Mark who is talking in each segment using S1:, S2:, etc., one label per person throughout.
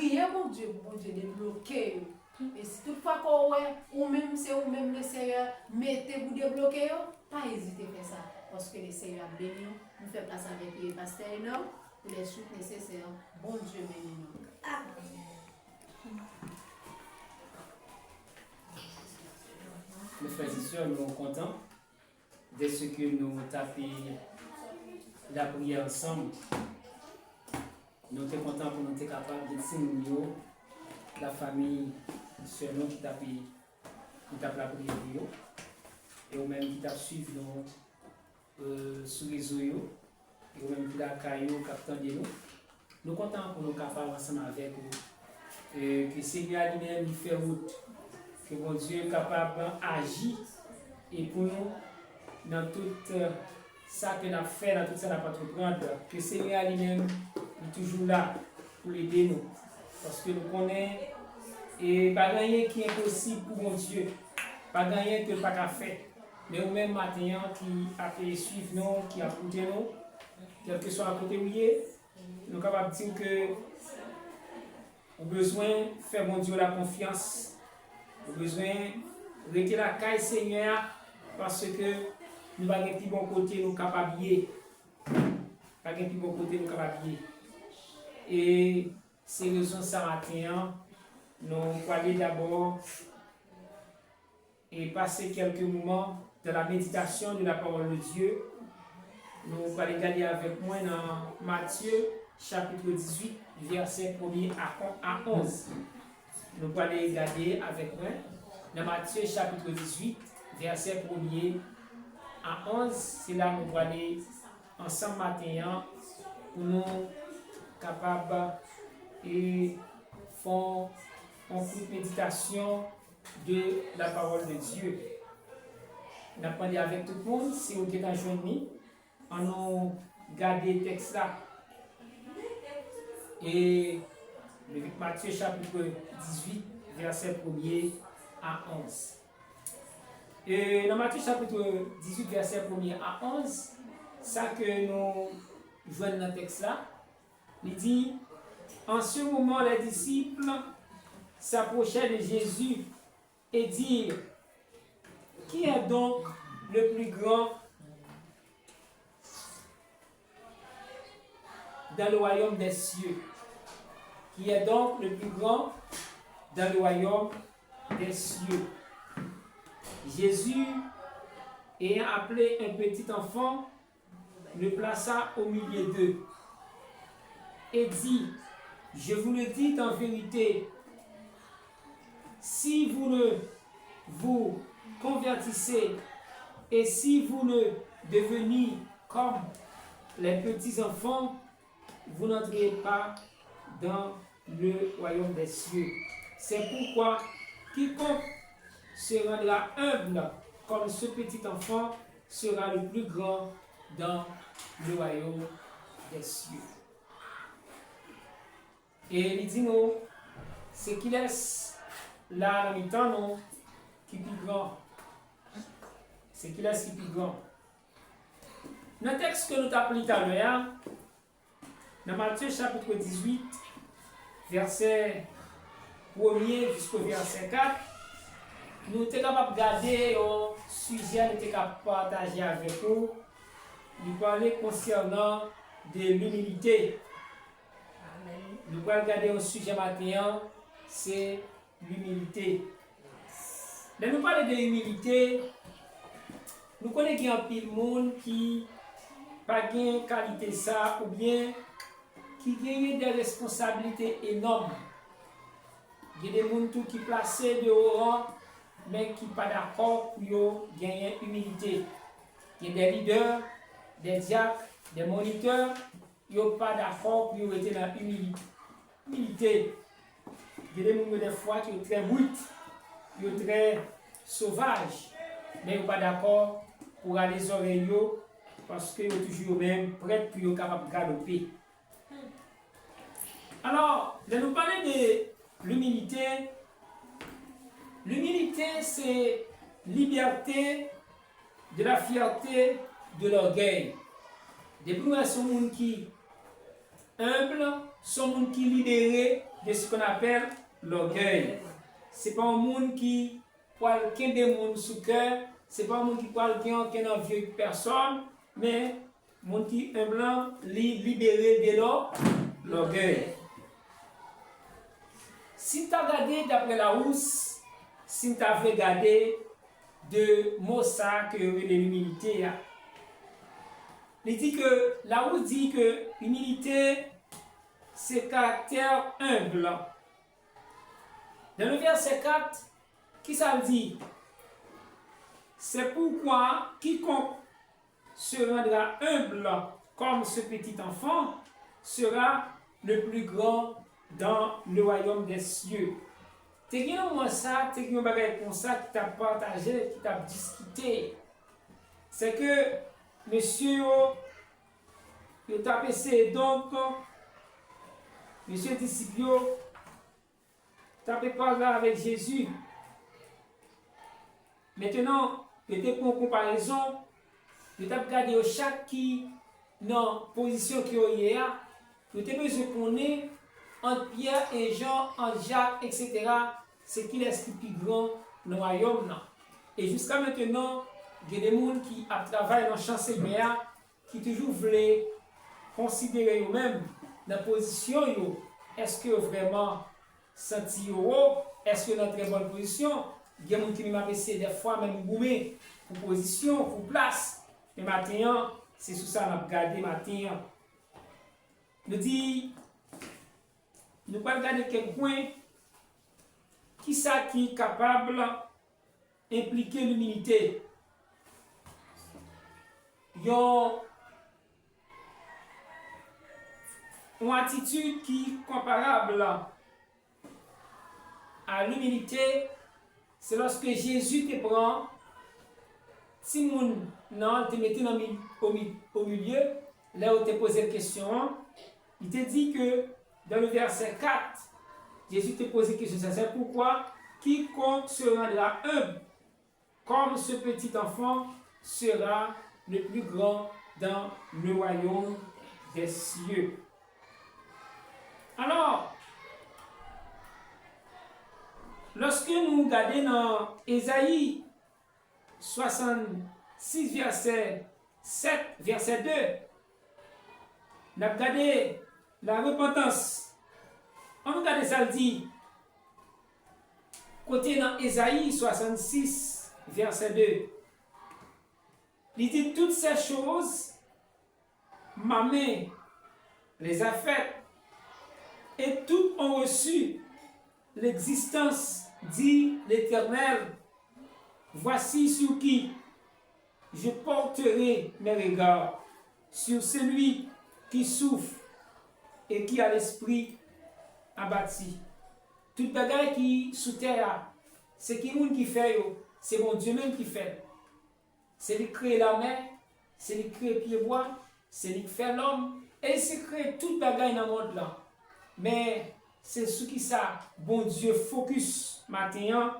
S1: Priez mon Dieu débloquer. Et si toutefois qu'on ou même c'est ou même le Seigneur mettez-vous débloquer, pas hésiter à faire ça. Parce que le Seigneur béni, nous fait place avec les pasteurs non pour les soutes nécessaires. Bon Dieu béni nous.
S2: Mes frères et sœurs, nous sommes contents de ce que nous tapons la prière ensemble. Nous sommes contents pour nous être capables de signer la famille sœur nous qui tape la prière et au même qui tape suivre nous sur les réseaux et au même qui tape caillou capitaine de nous. Nous sommes contents pour nous capables ensemble avec vous. Que le Seigneur lui-même fait route. Que mon Dieu est capable d'agir et pour nous, dans tout ça que nous avons fait, dans tout ça que nous avons entreprendre, que le Seigneur lui-même est toujours là pour aider nous. Parce que nous connaissons, et pas rien qui est impossible pour mon Dieu, pas rien que pas qu'à faire. Mais au même matin qui a fait suivre nous, qui a écouté nous, quel que soit à côté où il est, nous sommes capables de dire que nous avons besoin de faire mon Dieu la confiance. Nous avons besoin de rester la caille Seigneur parce que nous n'avons pas de bon côté nous capables de pas de bon côté nous capables. Et c'est raison ça matin nous allons aller d'abord et passer quelques moments de la méditation de la parole de Dieu. Nous allons aller regarder avec moi dans Matthieu chapitre 18 verset 1er à 11. Nous allons aller regarder avec moi dans Matthieu chapitre 18, verset 1er à 11. C'est là que nous allons aller ensemble matin pour nous capables et faire une petite méditation de la parole de Dieu. Nous allons parler avec tout le monde, si vous êtes en journée, on nous garder le texte là. Et Matthieu chapitre 18, verset 1er à 11. Et dans Matthieu chapitre 18, verset 1er à 11, ça que nous joignons dans le texte là, il dit, en ce moment les disciples s'approchaient de Jésus et dirent, qui est donc le plus grand dans le royaume des cieux? Qui est donc le plus grand dans le royaume des cieux? Jésus, ayant appelé un petit enfant, le plaça au milieu d'eux et dit, je vous le dis en vérité, si vous ne vous convertissez et si vous ne devenez comme les petits enfants, vous n'entrez pas dans le royaume des cieux. C'est pourquoi quiconque se rendra humble comme ce petit enfant sera le plus grand dans le royaume des cieux. Et il dit nous, c'est qui laisse là dans le temps non, qui est plus grand. C'est qui laisse qui est plus grand. Dans le texte que nous avons lu tout à l'heure, dans Matthieu chapitre 18, verset 1er jusqu'au verset 4, nous sommes capables de garder un sujet, nous sommes capables de partager avec vous. Nous parler concernant de l'humilité. Nous allons regarder un sujet matin, c'est l'humilité. Mais nous parlons de l'humilité, nous connaissons qu'il y a un pile monde qui n'a pas de qualité ça, ou bien qui gagne des responsabilités énormes. Il y a des gens qui sont placés dehors, mais qui ne sont pas d'accord pour gagner l'humilité. Il y a des leaders, des diacres, des moniteurs, qui ne sont pas d'accord pour être dans l'humilité. Il y a des gens des fois qui sont très brutes, qui sont très sauvages, mais qui ne sont pas d'accord pour aller les oreilles parce qu'ils sont toujours même prêts pour être capables de galoper. Alors, je vais nous parler de l'humilité. L'humilité, c'est liberté de la fierté, de l'orgueil. Des plus sont gens qui humbles, sont gens qui libérés de de ce qu'on appelle l'orgueil. C'est pas un monde qui parle qu'un des mondes sous cœur, c'est pas un monde qui parle qu'un envie personne, mais un monde qui est blanc, libéré de l'orgueil. Si tu as regardé d'après la housse, si tu as regardé de mots ça que l'humilité a, il dit que la housse dit que l'humilité c'est caractère humble. Dans le verset 4, qui ça dit? C'est pourquoi quiconque se rendra humble comme ce petit enfant sera le plus grand dans le royaume des cieux. Tu as moi ça, tu as un bagage comme ça qui t'a partagé, qui t'a discuté. C'est que monsieur, il t'a passé donc, monsieur disciple, tu as parlé avec Jésus. Maintenant, tu as pour comparaison, tu as regardé chaque qui dans la position qui est là, tu as besoin de connaître entre Pierre et Jean, entre Jacques, etc. C'est qui est le plus grand dans le royaume. Et jusqu'à maintenant, il y a des gens qui travaillent dans le champ Seigneur, qui toujours voulaient considérer eux-mêmes dans la position. Est-ce que vraiment senti haut? Est-ce que dans une très bonne position? Il y a des gens qui m'ont essayé des fois même boumé pour position, pour place. Mais maintenant, c'est sur ça qu'on a regardé maintenant. Nous dit, nous allons regarder quelqu'un qui est capable d'impliquer l'humilité. Il y a une attitude qui est comparable à l'humilité. C'est lorsque Jésus te prend, si moun nan te mette au milieu, là où te posé la question, il te dit que dans le verset 4, Jésus te pose la question, c'est pourquoi quiconque se rendra humble comme ce petit enfant sera le plus grand dans le royaume des cieux. Alors, lorsque nous regardons dans Ésaïe 66, verset 7, verset 2, nous regardons la repentance. On regarde ça, dit, côté dans Ésaïe 66, verset 2, il dit toutes ces choses, ma main les a faites, et toutes ont reçu l'existence, dit l'Éternel. Voici sur qui je porterai mes regards, sur celui qui souffre et qui a l'esprit abattu. Tout bagaille qui sous terre, c'est qui moun qui fait, c'est mon Dieu même qui fait. C'est lui qui crée la mer, c'est lui qui crée pied bois, c'est lui qui fait l'homme, et c'est crée tout bagaille dans le monde là. Mais c'est ce qui ça, bon Dieu focus maintenant,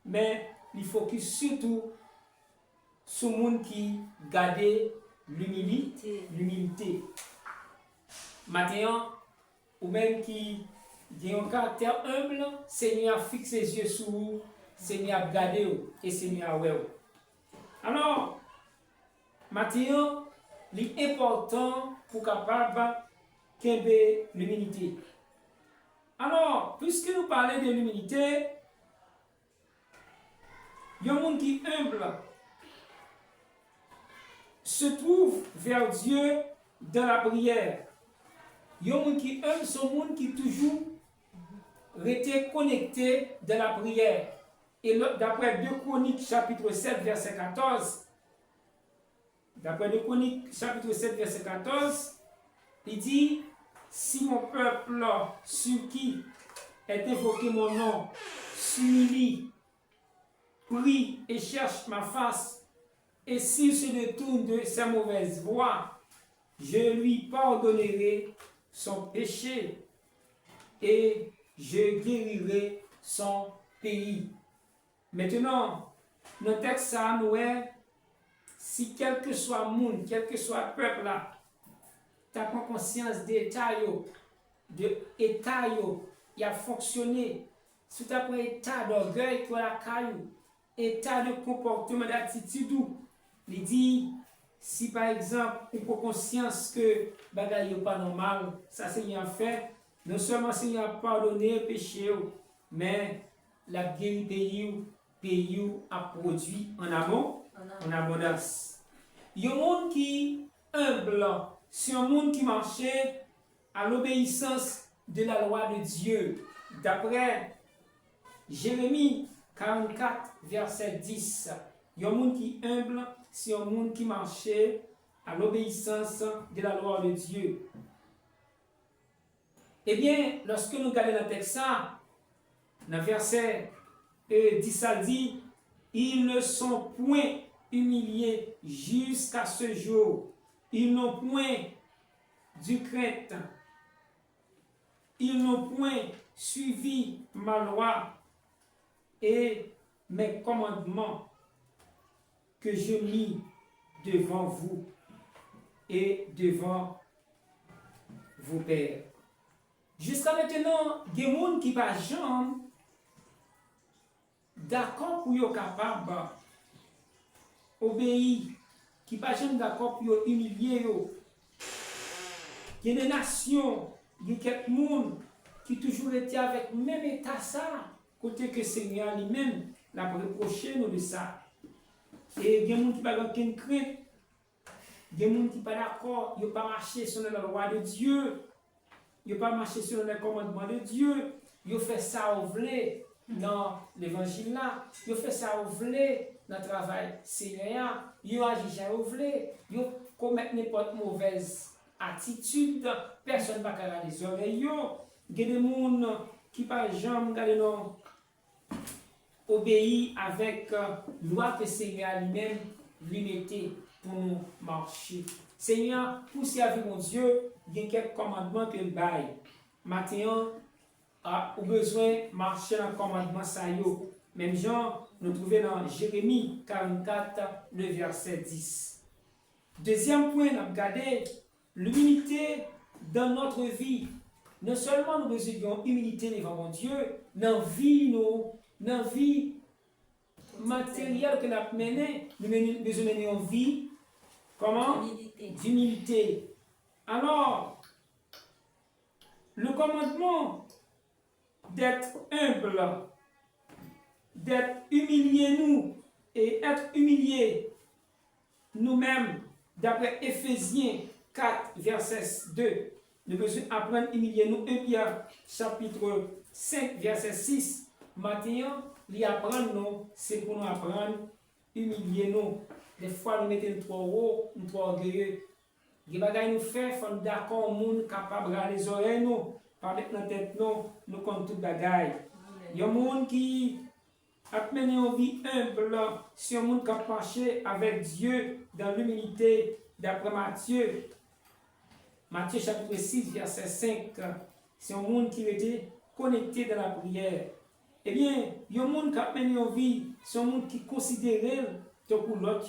S2: mais il focus surtout sur le monde qui garde l'humilité. Maintenant, ou même qui a un caractère humble, Seigneur fixe ses yeux sur vous, Seigneur garde et Seigneur ouais. Alors, maintenant, l'important pour capable qu'aimer l'humilité. Alors, puisque nous parlons de l'humilité, il y a un monde qui est humble se trouve vers Dieu dans la prière. Il y a un monde qui est humble, c'est un monde qui toujours resté connecté dans la prière. Et d'après 2 Chroniques chapitre 7 verset 14, d'après 2 Chroniques chapitre 7 verset 14, il dit, si mon peuple sur qui est évoqué mon nom s'humilie, prie et cherche ma face, et s'il se détourne de sa mauvaise voie, je lui pardonnerai son péché et je guérirai son pays. Maintenant, notre texte ça nous est, si quel que soit le monde, quel que soit le peuple là, tu as conscience d'état il a fonctionné. Si tu as un état d'orgueil qui a la caillou, état de comportement, d'attitude, il dit, si par exemple, on prend conscience que bagaille n'est pas normal, ça c'est un fait, non seulement Seigneur a pardonné le péché, mais la guéri pays a produit en amont, en abondance. Il y a un monde qui humble, c'est un monde qui marchait à l'obéissance de la loi de Dieu. D'après Jérémie 44, verset 10, il y a un monde qui humble, c'est un monde qui marchait à l'obéissance de la loi de Dieu. Eh bien, lorsque nous regardons le texte, dans le verset 10, ça dit, ils ne sont point humiliés jusqu'à ce jour. Ils n'ont point du crainte. Ils n'ont point suivi ma loi et mes commandements que je mis devant vous et devant vos pères. Jusqu'à maintenant, il y a des gens qui ne sont pas jamais d'accord pour être capable d'obéir, qui ne sont pas jamais d'accord pour humilier. Il y a des nations, il y a quelques gens qui toujours été avec le même état ça, côté que le Seigneur lui-même l'a reproché nous de ça. Et il y a des gens qui n'ont pas aucune crainte, il y a des gens qui ne sont pas d'accord, ils n'ont pas marché selon la loi de Dieu, ils n'ont pas marché selon les commandements de Dieu, ils ont fait ça au volet dans l'évangile là, ils ont fait ça au volet dans le travail Seigneur, ils ont agi au volet, ils ont commis n'importe mauvaise attitude, personne ne va regarder les oreilles. Il y a des gens qui par jamais obéir avec la loi que Seigneur lui-même lui mettait pour nous marcher. Seigneur, pour servir mon Dieu, il y a quelques commandements que le bail. Maintenant, a besoin de marcher dans le commandement ça. Même genre, nous trouvons dans Jérémie 44, le verset 10. Deuxième point, nous regardons l'humilité dans notre vie. Non seulement nous besoin d'humilité devant mon Dieu, dans la vie matérielle que nous avons menée, nous besoin de une vie comment? D'humilité. Alors, le commandement d'être humble, d'être humilié nous et être humilié nous-mêmes, d'après Éphésiens 4, verset 2, nous devons apprendre à humilier nous. 1 Pierre chapitre 5, verset 6, maintenant, l'apprendre nous, c'est pour nous apprendre à humilier nous. Des fois, nous mettons trop haut, nous trop orgueilleux. Les bagages nous fait, il faut nous d'accord au monde capable de les oreilles nous, pas mettre dans la tête nous compte tout bagaille. Il y a un monde qui a mené une vie humble, c'est un monde qui a marché avec Dieu dans l'humilité, d'après Matthieu. Matthieu chapitre 6, verset 5, c'est un monde qui était connecté dans la prière. Eh bien, il y a un monde qui a mené une vie, c'est un monde qui considère pour l'autre,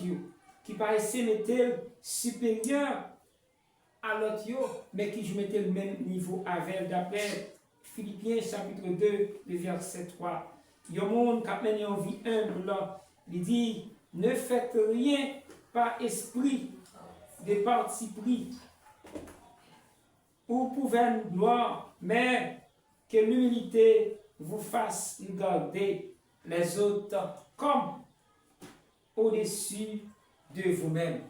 S2: qui paraissait mettre supérieur à l'autre, mais qui je mettais le même niveau avec, d'après Philippiens chapitre 2, le verset 3. Il y a un monde qui a mené une vie humble, il dit, ne faites rien par esprit de parti pris ou pour vaine gloire, mais que l'humilité vous fasse regarder les autres comme au-dessus de vous-même.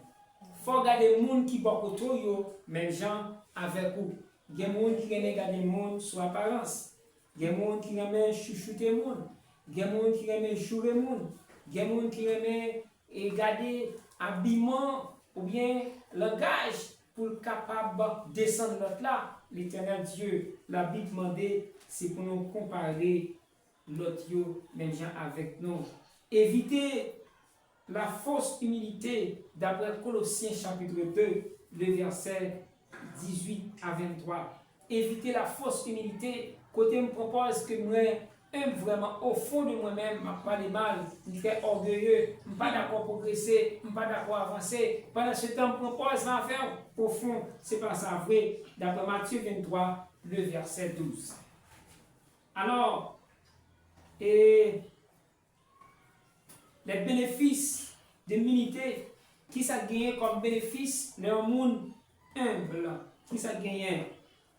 S2: Il faut regarder les gens qui sont autour de vous, même gens avec vous. Il y a des gens qui aiment regarder les gens sur l'apparence. Il y a des gens qui aiment chuchoter les gens. Il y a des gens qui aiment jouer les gens. Il y a des gens qui aiment regarder l'habillement ou bien le langage pour être capable de descendre l'autre là. L'éternel Dieu, la Bible demandait, c'est pour nous comparer l'autre, même gens avec nous. Évitez la fausse humilité, d'après Colossiens chapitre 2, le verset 18 à 23. Évitez la fausse humilité, côté me propose que moi, aime vraiment au fond de moi-même, je pas de mal, je suis orgueilleux, je ne suis pas d'accord pour progresser, je ne suis pas d'accord pour avancer. Pendant ce temps, je propose à faire, au fond, ce n'est pas ça vrai. D'après Matthieu 23, le verset 12. Alors, et les bénéfices de l'humilité, qui ça gagne comme bénéfice dans un monde humble, qui ça gagne?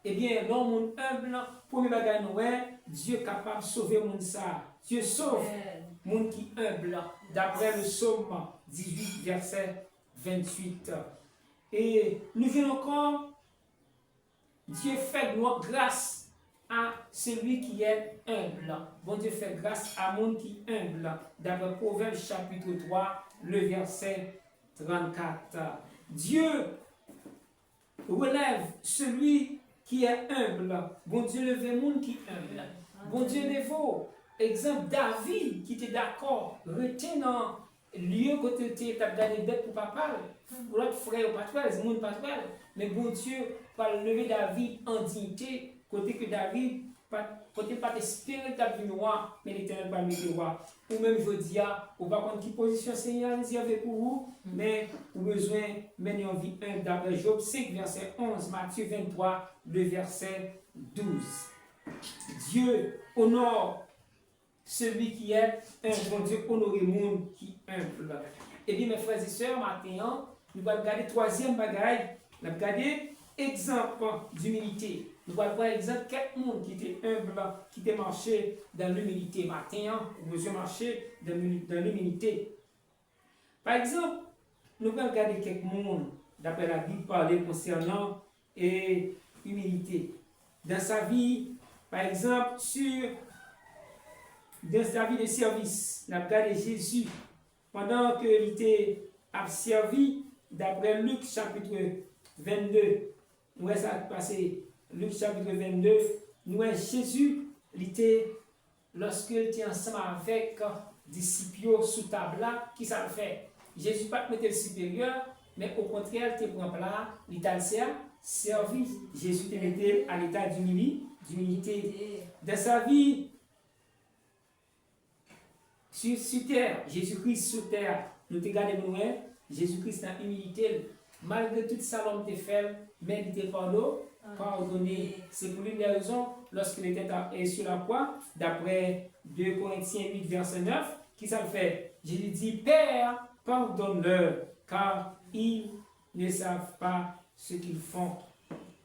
S2: Eh bien, dans le monde humble, premier bagage nous Dieu est capable de sauver le monde ça. Dieu sauve le monde qui est humble, d'après le psaume 18, verset 28. Et nous venons encore, Dieu fait grâce à celui qui est humble. Bon Dieu fait grâce à monde qui est humble. D'après Proverbe chapitre 3, le verset 34. Dieu relève celui qui est humble. Bon Dieu lève le monde qui est humble. Bon Dieu lève, exemple, David qui était d'accord, retenant lieu côté tu as gagné bête pour papa, pour l'autre frère ou pas les monde pas mais bon Dieu va lever David en dignité, côté que David côté pas espérer ta vie noire, mais l'Éternel va mettre roi. Ou même je dis ou pas contre qui position Seigneur nous y avait pour vous, mais ou besoin mener en vie un d'après Job 5 verset 11, Matthieu 23 le verset 12. Dieu honore celui qui est un bon Dieu, honorer le monde qui est humble. Eh bien, mes frères et sœurs, maintenant, nous allons regarder troisième bagaille, nous allons regarder exemple d'humilité. Nous allons voir exemple quelqu'un qui était humble, qui était marché dans l'humilité. Maintenant, nous allons marcher dans l'humilité. Par exemple, nous allons regarder quelqu'un, d'après la Bible, parler concernant l'humilité. Dans sa vie, par exemple, dans sa vie de service, nous avons regardé Jésus pendant qu'il était servi, d'après Luc chapitre 22. Nous avons ça passé, Luc chapitre 22. Nous avons Jésus, lorsqu'il était ensemble avec les disciples sous table, qui ça fait? Jésus pas mettre le supérieur, mais au contraire, il prend plat, il t'a servi. Jésus te mettait à l'état d'humilité. Dans sa vie, sur terre, Jésus-Christ sur terre, nous te gardons Jésus-Christ dans l'humilité, malgré tout ça l'homme te fait, mais il te pardonné. C'est pour lui les raisons, lorsqu'il était sur la croix, d'après 2 Corinthiens 8, verset 9, qui ça le fait? Jésus dit, Père, pardonne-leur, car ils ne savent pas ce qu'ils font.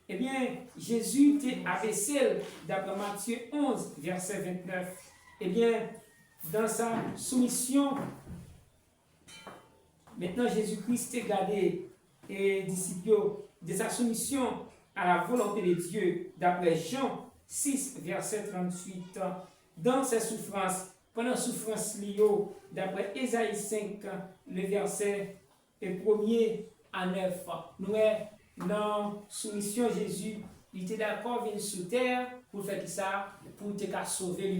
S2: Eh bien, Jésus t'est abaissé, d'après Matthieu 11, verset 29. Eh bien, dans sa soumission, maintenant Jésus-Christ est gardé et disciple de sa soumission à la volonté de Dieu, d'après Jean 6, verset 38. Dans ses souffrances, pendant souffrance liée, d'après Ésaïe 5, le verset 1er à 9. Nous sommes dans soumission Jésus, il était d'accord venir sur terre pour faire ça, pour te sauver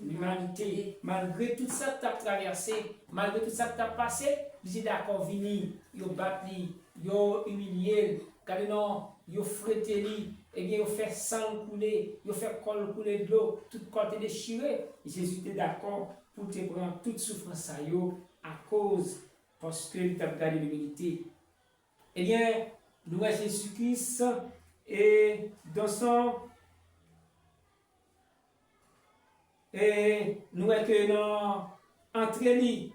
S2: l'humanité. Malgré tout ça que tu as traversé, malgré tout ça que tu as passé, il est d'accord venir, il a battu, il a humilié, car non, il a frété, et bien il a fait sang couler, il a fait col couler de l'eau, tout corps est déchiré. Jésus était d'accord pour te prendre toute souffrance à cause, parce qu'il t'a gardé l'humilité. Eh bien, nous avons Jésus-Christ et dans son et nous avons que dans entrée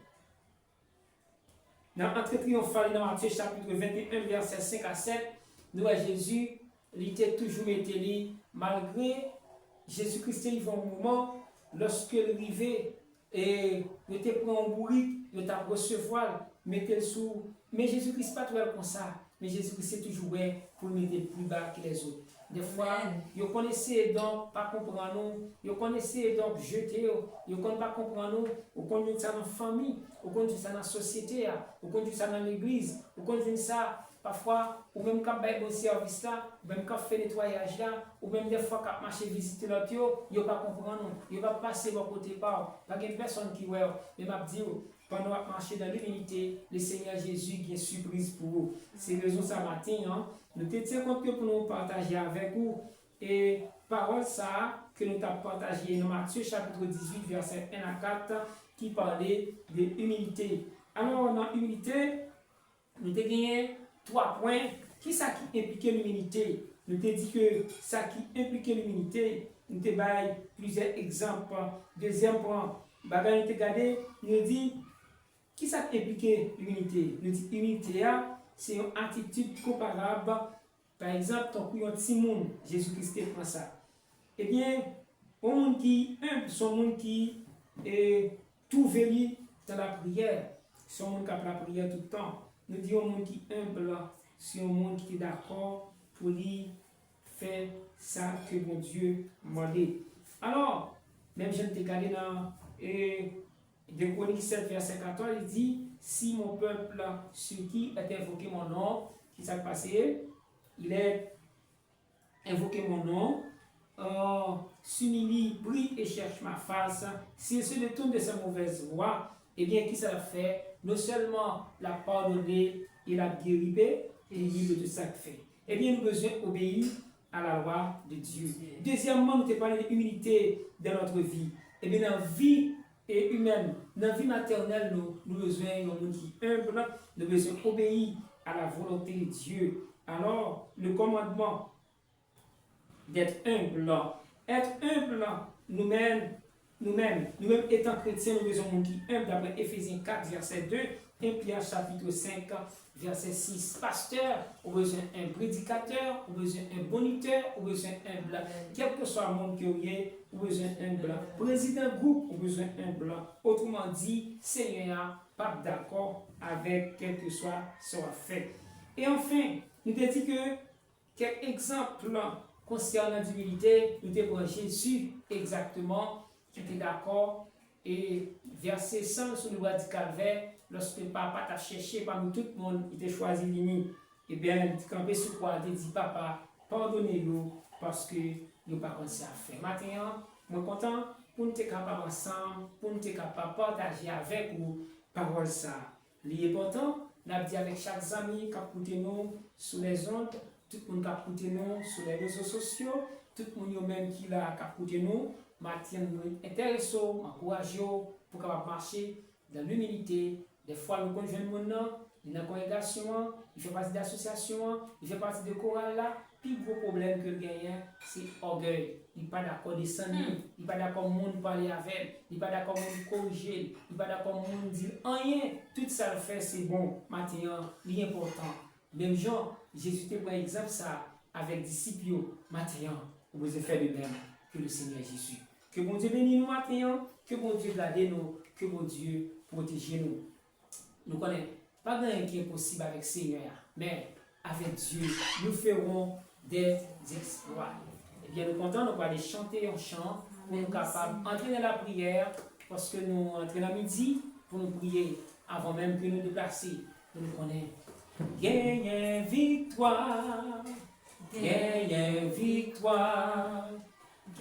S2: triomphale dans Matthieu chapitre 21 verset 5 à 7, nous avons Jésus, il était toujours été malgré Jésus-Christ il y a un moment lorsque il arrivait et il était pris en bourrique, il t'a recevoir, mettez le sous, mais Jésus-Christ pas tout comme ça. Mais Jésus-Christ est toujours pour le mettre plus bas que les autres. Des fois, vous connaissez donc pas comprendre nous, vous connaissez donc jeter, vous connaissez pas comprendre nous, vous connaissez ça dans la famille, vous connaissez ça dans la société, vous connaissez ça dans l'église, vous connaissez ça parfois, ou même quand vous avez un service là, ou même quand vous faites le nettoyage là, ou même des fois quand vous marchez visiter l'autre, vous ne pas comprendre nous, vous ne pas passer de côté par, pas une personne qui voit, mais m'a dit, pendant qu'on marcher dans l'humilité, le Seigneur Jésus qui est surprise pour vous. C'est raison ça matin, nous te tenons compte que pour nous partager avec vous et parole ça que nous avons partagé dans Matthieu chapitre 18 verset 1 à 4 qui parlait de l'humilité. Alors dans l'humilité, nous avons gagné 3 points. Qui ça qui implique l'humilité? Nous avons dit que ça qui implique l'humilité,
S3: nous te bail plusieurs exemples. Deuxième point, bagay nous te gardé, nous dit qui ça implique l'unité. Nous dit unité c'est une attitude comparable. Par exemple, ton couillon petit monde, Jésus-Christ prend ça. Eh bien, un monde qui humble, c'est un monde qui est tout veillé dans la prière. C'est un monde qui a la prière tout le temps. Nous disons un monde qui est humble, c'est un monde qui est d'accord pour lui faire ça que mon Dieu m'a dit. Alors, même je t'ai regardé dans de Chroniques 7, verset 14, il dit, si mon peuple, ceux qui est invoqué mon nom, qui s'est passé, il est invoqué mon nom, s'humilie, prie et cherche ma face, s'il se détourne de sa mauvaise voie, eh bien, qui ça fait? Non seulement la pardonner et la guérir, et libre de ça fait. Eh bien, nous avons besoin d'obéir à la loi de Dieu. Deuxièmement, nous te parlons de l'humilité dans notre vie. Eh bien, dans la vie humaine, dans la vie maternelle, nous avons besoin d'un monde qui est humble, nous avons besoin d'obéir à la volonté de Dieu. Alors, le commandement d'être humble, être humble, nous-mêmes étant chrétiens, nous avons besoin d'un monde qui est humble, d'après Éphésiens 4, verset 2, et Pierre chapitre 5, verset 6. Pasteur, on a besoin d'un prédicateur, on a besoin d'un moniteur, on a besoin d'un blanc. Quel que soit le monde qui est, on a besoin d'un blanc. Président groupe, on a besoin d'un blanc. Autrement dit, Seigneur, pas d'accord avec quel que soit ce qu'on fait. Et enfin, nous avons dit que quel exemple concernant l'humilité, nous avons Jésus exactement qui était d'accord. Et verset 100 sur le bois du calvaire, lorsque papa t'a cherché parmi tout le monde, il t'a choisi l'uni. Eh bien, il campé sur quoi? Il dit, papa, pardonnez-nous parce que nous n'avons pas pensé à faire. Maintenant, je suis content pour nous être capables ensemble, pour nous être capables de partager avec vous parole ça. L'important, nous avons dit avec chaque ami qui a écouté nous sur les ondes, tout le monde qui a écouté nous sur les réseaux sociaux, tout le monde même qui a écouté nous. Maintenant, nous intéressons, encourageons pour capable marcher dans l'humilité. Des fois, nous conjoignons maintenant, dans la congrégation, il fait partie d'association, il fait partie de chorale là. Puis, le gros problème que le gagnant, c'est orgueil. Il n'est pas d'accord descendre, il n'est pas d'accord de monde parler avec, il n'est pas d'accord de monde corriger, il n'est pas d'accord de monde dire rien. Tout ça le fait, c'est bon. Maintenant, l'important. Même Jean, Jésus te prend exemple ça avec disciples. Maintenant, vous pouvez faire de même que le Seigneur Jésus. Que bon Dieu bénisse nous maintenant, que bon Dieu garde nous, que bon Dieu protège nous. Nous connaissons pas rien qui est possible avec le Seigneur, mais avec Dieu, nous ferons des exploits. Eh bien, nous comptons, nous allons aller chanter un chant pour nous capables d'entrer dans la prière, parce que nous entrons à midi pour nous prier avant même que nous déplacer. Nous connaissons. Gagne victoire, gagne victoire.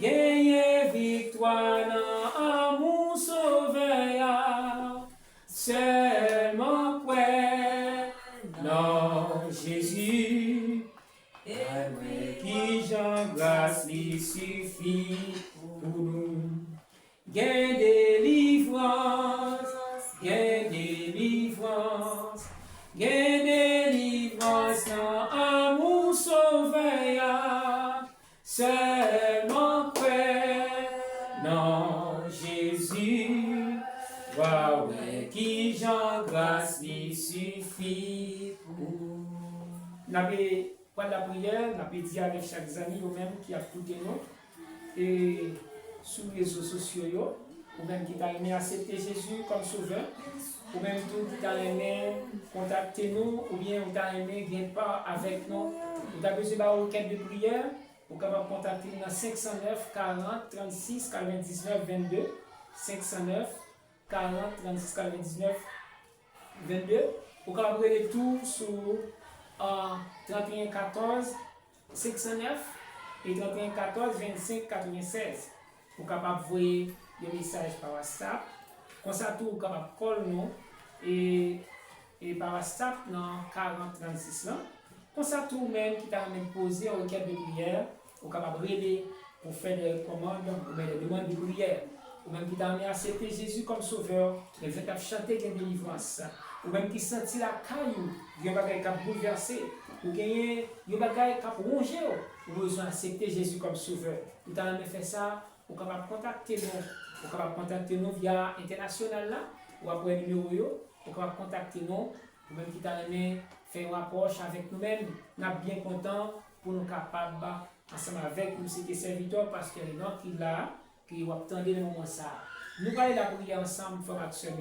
S3: Gagne victoire dans mon sauveur, seulement quoi, non Jésus, qui j'en grâce lui suffit pour nous. Gagne délivrance, gagne délivrance, gagne délivrance dans mon sauveur, seulement non, Jésus, waouh, qui j'en grâce lui suffit pour. Nous avons pas de la prière, nous avons dit avec chaque ami ou même qui a écouté nous et sur les réseaux sociaux, ou même qui t'a aimé accepter Jésus comme sauveur, ou même tout qui t'a aimé contacter nous, ou bien on t'a aimé gagner part avec nous. Vous avez besoin d'une requête de prière. Vous pouvez contacter nous dans 509 40 36 99 22. 509 40 36 99 22. Vous pouvez avoir les tours sur 31 14 509 et 31 14 25 96. Vous pouvez envoyer des messages par WhatsApp. Comme ça, vous pouvez coller nous et par WhatsApp dans 40 36 là. Comme ça, tout même qui t'a même posé une requête de prière, ou capable de pour faire des commandes ou des demandes de prière, ou même qui t'a amené à accepter Jésus comme sauveur, mais vous avez chanté qu'il y a une délivrance, ou même qui sentit la caillou, il y a un bagage qui a bouleversé, ou il y a un bagage qui a rongé, vous avez besoin d'accepter Jésus comme sauveur. Vous avez fait ça, vous êtes capable de contacter nous. Vous êtes capable de contacter nous via international là, ou après le numéro, vous êtes capable de contacter nous, ou même qui avez fait une approche avec nous-mêmes. Nous sommes bien contents pour nous capables, ensemble avec nous, c'était serviteur parce qu'il y a des gens qui là, qui attendent le moment ça. Nous allons la prier ensemble, frères et sœurs,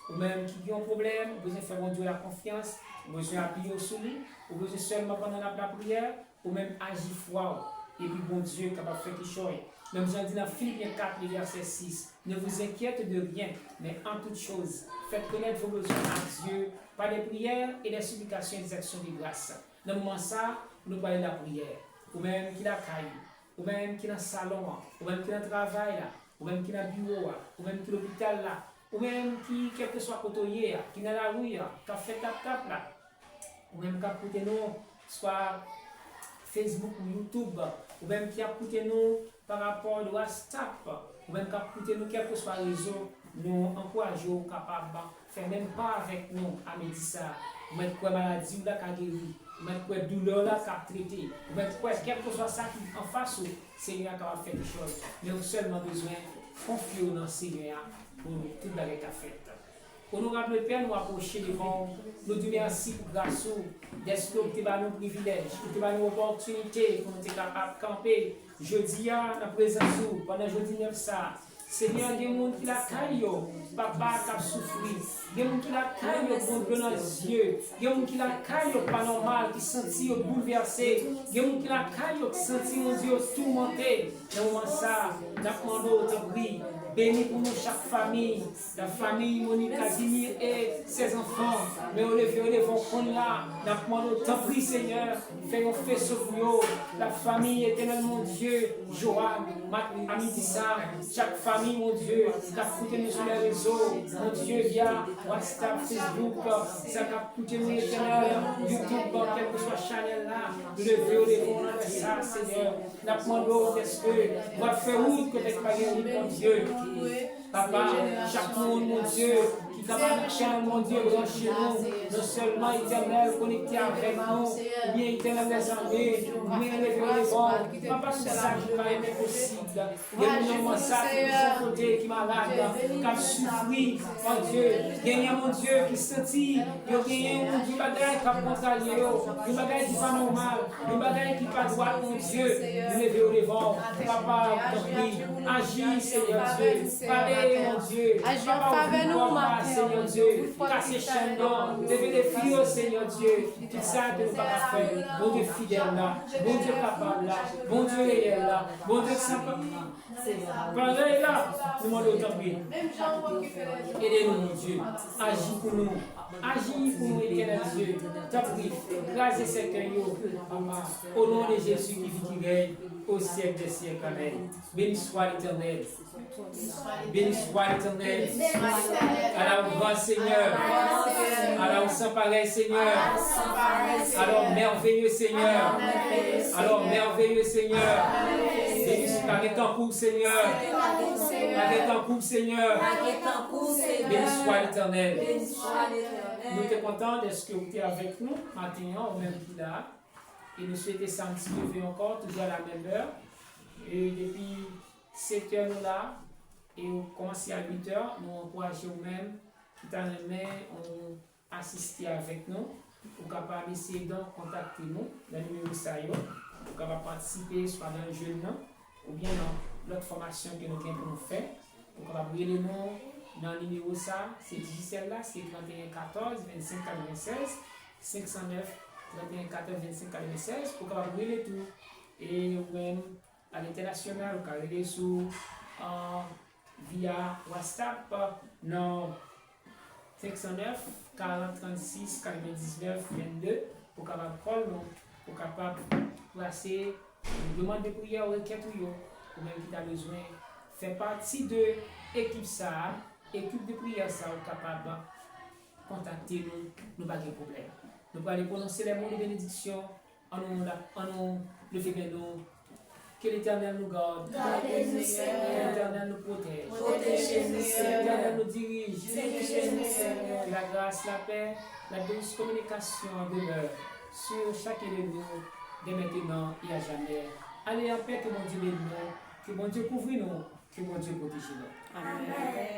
S3: ou même qui ont un problème, vous besoin de faire Dieu la confiance, vous besoin d'appuyer sur lui, vous besoin seulement pendant la prière, ou même agir foi. Et puis bon Dieu capable de faire quelque chose. Même Jean dit dans Philippiens 4, verset 6, ne vous inquiétez de rien, mais en toute chose, faites connaître vos besoins à Dieu par des prières et des supplications et des actions de grâce. Dans le moment ça, nous parlons de la prière, ou même qui la caille, ou même qui dans le salon, ou même qui dans le travail, là, ou même qui dans le bureau, ou même qui dans l'hôpital, là, ou même qui, quel que soit côté, qui dans la rue, qui a fait tap-tap, là, ou même qui a écouté nous, soit Facebook ou YouTube, ou même qui a écouté nous par rapport au WhatsApp, ou même qui a écouté nous quel que soit le réseau, nous encourageons capables de faire même pas avec nous à médire ça, ou mettre quoi maladie ou la guérir, ou mettre quoi douleur là qui a traité, ou mettre quoi quel que soit ça qui en face, Seigneur capable de faire des choses. Mais nous seulement besoin de confier dans le Seigneur pour tout ce qu'il a fait. Honorable Père, nous approcher devant, nous disons merci pour grâce d'être que tu as nos privilèges, que tu as nos opportunités pour nous être capables de camper. Jeudi, à la présence, pendant jeudi 9 ça. Seigneur, il y a des gens qui la caillent, papa qui a souffert. Il y a des gens qui la caillent pour nous dans les yeux. Il y a des gens qui la caillent pas normal, qui sentent bouleversés. Il y a des gens qui la caillent, qui sentent mon Dieu tourmentés. Dans le moment ça, nous demandons de prier. Bénis pour nous chaque famille, la famille Monique Casimir et ses enfants. Mais on les vont prendre là. Nous demandons de prier, Seigneur. Fais-nous faire ce pour la famille éternelle, mon Dieu. Joanne, Amidissa, chaque famille, mon Dieu, qui a écouté nous sur les réseaux, mon Dieu, via WhatsApp, Facebook, ça a écouté nous éternel, YouTube, quel que soit channel là, lever les fonds de ça, Seigneur. Nous demandons est-ce que va faire route que tu pas guéri, mon Dieu. Papa, chaque monde, mon Dieu, qui est capable de chaîne, mon Dieu, chez nous, non seulement éternel, connecté avec nous, ou bien éternel des armées, ou bien lever les fonds. Papa, tout ça qui va être possible. Il y a un moment ça qui est de son côté, qui est malade, qui a souffri, mon Dieu. Il y a mon Dieu qui sentit, il y a un bagage qui a contrarié, un bagage qui n'est pas normal, un bagage qui n'est pas droit, mon Dieu. Lever les vents. Papa, agis, Seigneur Dieu. Parlez, mon Dieu.
S1: Agis en faveur nous, ma
S3: Seigneur Dieu. Cassez les chaînes, levez les filles, Seigneur Dieu. Tout ça que nous ne pouvons pas faire. Bon Dieu fidèle là, bon Dieu capable là, bon Dieu réel là, bon Dieu simple. Parlez là, nous demandons autant prier. Aidez-nous, mon Dieu. Agis pour nous. Agis pour nous, éternel Dieu. T'as pris. Grâce à cette au nom de Jésus qui vit, qui règne au siècle des siècles. Amen. Béni soit l'Éternel. Béni soit l'Éternel. Alors, grand Seigneur. Alors, sans pareil, Seigneur. Alors, merveilleux Seigneur. Alors, merveilleux Seigneur. Béni soit ton coup, Seigneur. Arrête ton coup, Seigneur. Béni soit l'Éternel. Nous sommes contents de ce que vous êtes avec nous maintenant, au même qui là. Et nous souhaitons samedi lever encore, toujours à la même heure. Et depuis 7 heures, nous là. Et on commence à 8 heures. Nous encourageons nous-mêmes qui t'en aimé, on assister avec nous. Vous pouvez essayer de contacter nous dans le numéro SAIO. Vous pouvez participer soit dans le jeune ou bien dans l'autre formation que nous avons pour nous faire. Vous pouvez brûler les noms dans le numéro ça, c'est digital là, c'est 31 14 25 96 509 31 14 25 96. Vous pouvez brûler tout. Et même à l'international, vous pouvez aller sur via WhatsApp non 509 40 36 99 22 pour capable prendre pour capable placer une demande de prière ou requête ou même qui a besoin faire partie de l'équipe ça, équipe de prière ça ou capable contacter nous pas de problème. Nous allons prononcer les mots de bénédiction en nous le fait bien nous. Que l'Éternel nous garde, que l'Éternel nous protège, que l'Éternel nous dirige, que la grâce, la paix, la douce communication demeure sur chacun de nous dès maintenant et à jamais. Allez en paix, que mon Dieu bénisse nous, que mon Dieu couvre nous, que mon Dieu protège nous.
S4: Amen.